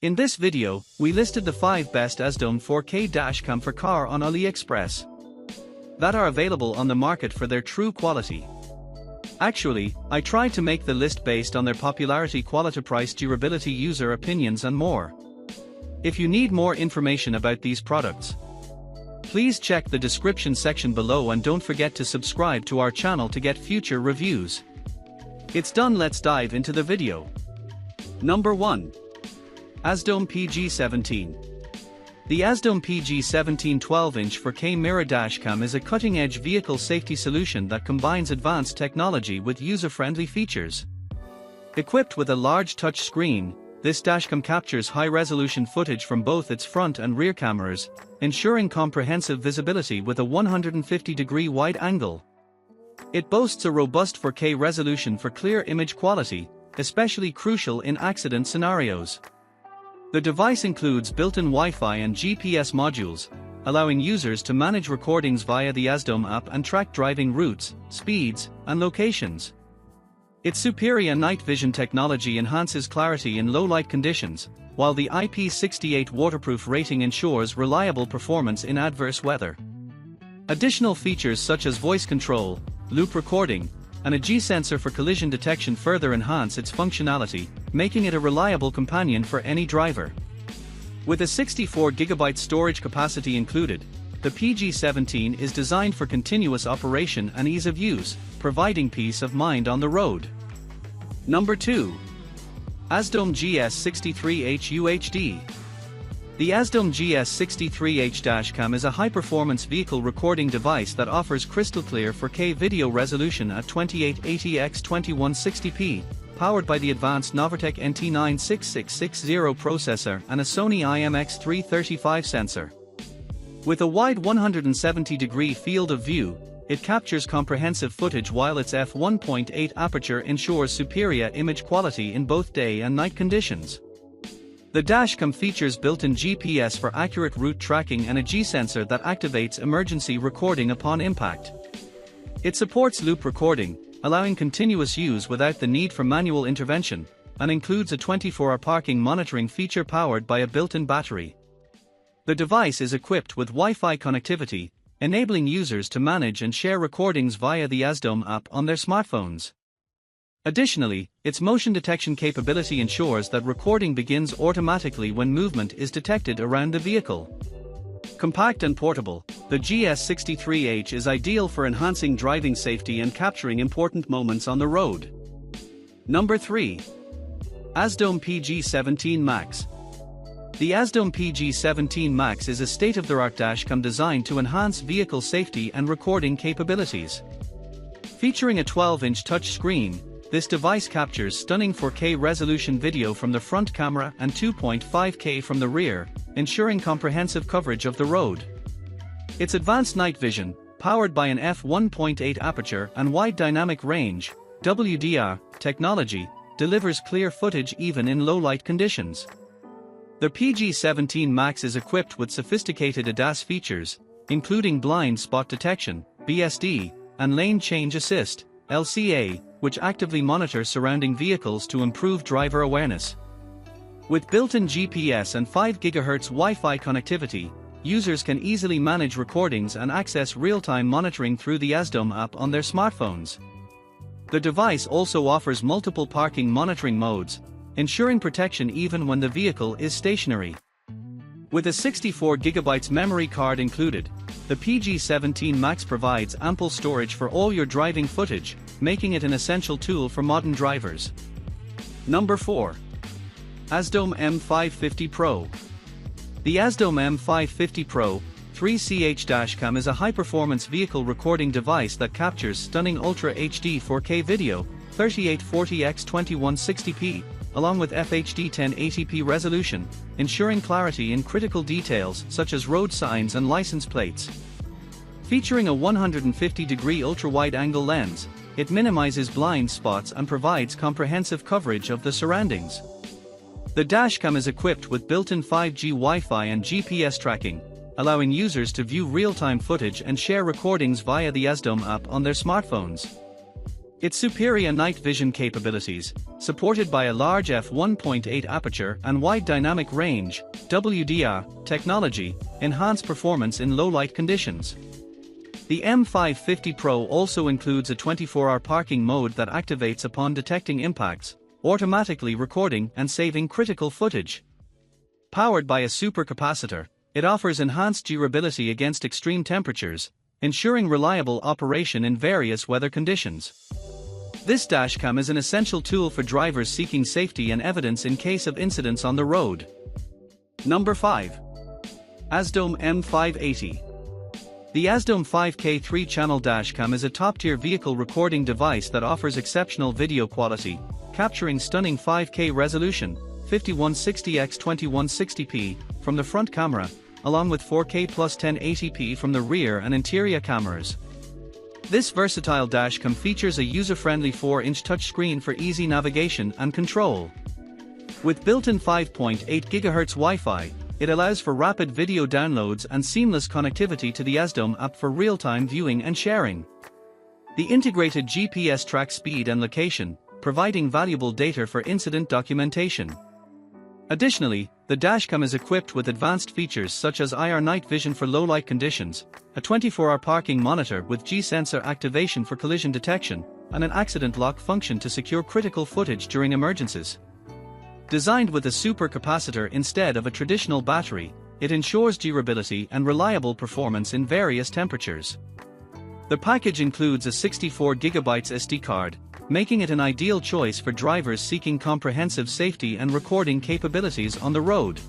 In this video, we listed the 5 best AZDOME 4K dashcam for car on AliExpress that are available on the market for their true quality. Actually, I tried to make the list based on their popularity, quality, price, durability, user opinions and more. If you need more information about these products, please check the description section below and don't forget to subscribe to our channel to get future reviews. It's done, let's dive into the video. Number 1. AZDOME PG17. The AZDOME PG17 12-inch 4K mirror dashcam is a cutting-edge vehicle safety solution that combines advanced technology with user-friendly features. Equipped with a large touch screen, this dashcam captures high-resolution footage from both its front and rear cameras, ensuring comprehensive visibility with a 150-degree wide angle. It boasts a robust 4K resolution for clear image quality, especially crucial in accident scenarios. The device includes built-in Wi-Fi and GPS modules, allowing users to manage recordings via the AZDOME app and track driving routes, speeds, and locations. Its superior night vision technology enhances clarity in low-light conditions, while the IP68 waterproof rating ensures reliable performance in adverse weather. Additional features such as voice control, loop recording, and a G-sensor for collision detection further enhance its functionality, making it a reliable companion for any driver. With a 64GB storage capacity included, the PG17 is designed for continuous operation and ease of use, providing peace of mind on the road. Number 2. AZDOME GS63H UHD. The AZDOME GS63H dashcam is a high-performance vehicle recording device that offers crystal-clear 4K video resolution at 2880x2160p, powered by the advanced Novatec NT96660 processor and a Sony IMX335 sensor. With a wide 170-degree field of view, it captures comprehensive footage while its f1.8 aperture ensures superior image quality in both day and night conditions. The dashcam features built-in GPS for accurate route tracking and a G-sensor that activates emergency recording upon impact. It supports loop recording, allowing continuous use without the need for manual intervention, and includes a 24-hour parking monitoring feature powered by a built-in battery. The device is equipped with Wi-Fi connectivity, enabling users to manage and share recordings via the AZDOME app on their smartphones. Additionally, its motion detection capability ensures that recording begins automatically when movement is detected around the vehicle. Compact and portable, the GS63H is ideal for enhancing driving safety and capturing important moments on the road. Number 3. AZDOME PG17 Max. The AZDOME PG17 Max is a state-of-the-art dashcam designed to enhance vehicle safety and recording capabilities. Featuring a 12-inch touchscreen, this device captures stunning 4K resolution video from the front camera and 2.5K from the rear, ensuring comprehensive coverage of the road. Its advanced night vision, powered by an f1.8 aperture and wide dynamic range (WDR) technology, delivers clear footage even in low-light conditions. The PG17 Max is equipped with sophisticated ADAS features, including blind spot detection (BSD) and lane change assist (LCA), which actively monitor surrounding vehicles to improve driver awareness. With built-in GPS and 5 GHz Wi-Fi connectivity, users can easily manage recordings and access real-time monitoring through the AZDOME app on their smartphones. The device also offers multiple parking monitoring modes, ensuring protection even when the vehicle is stationary. With a 64GB memory card included, the PG17 Max provides ample storage for all your driving footage, making it an essential tool for modern drivers. Number 4. AZDOME M550 Pro. The AZDOME M550 Pro 3CH dashcam is a high-performance vehicle recording device that captures stunning Ultra HD 4K video, 3840x2160p, along with FHD 1080p resolution, ensuring clarity in critical details such as road signs and license plates. Featuring a 150-degree ultra-wide-angle lens, it minimizes blind spots and provides comprehensive coverage of the surroundings. The dashcam is equipped with built-in 5G Wi-Fi and GPS tracking, allowing users to view real-time footage and share recordings via the AZDOME app on their smartphones. Its superior night vision capabilities, supported by a large f1.8 aperture and wide dynamic range (WDR) technology, enhance performance in low-light conditions. The M550 Pro also includes a 24-hour parking mode that activates upon detecting impacts, automatically recording and saving critical footage. Powered by a supercapacitor, it offers enhanced durability against extreme temperatures, ensuring reliable operation in various weather conditions. This dashcam is an essential tool for drivers seeking safety and evidence in case of incidents on the road. Number 5. AZDOME M580. The AZDOME 5K 3-channel dashcam is a top-tier vehicle recording device that offers exceptional video quality, capturing stunning 5K resolution, 5160x2160p, from the front camera, along with 4K plus 1080p from the rear and interior cameras. This versatile dashcam features a user-friendly 4-inch touchscreen for easy navigation and control. With built-in 5.8 GHz Wi-Fi, it allows for rapid video downloads and seamless connectivity to the AZDOME app for real-time viewing and sharing. The integrated GPS tracks speed and location, providing valuable data for incident documentation. Additionally, the dashcam is equipped with advanced features such as IR night vision for low-light conditions, a 24-hour parking monitor with G-sensor activation for collision detection, and an accident lock function to secure critical footage during emergencies. Designed with a supercapacitor instead of a traditional battery, it ensures durability and reliable performance in various temperatures. The package includes a 64GB SD card, making it an ideal choice for drivers seeking comprehensive safety and recording capabilities on the road.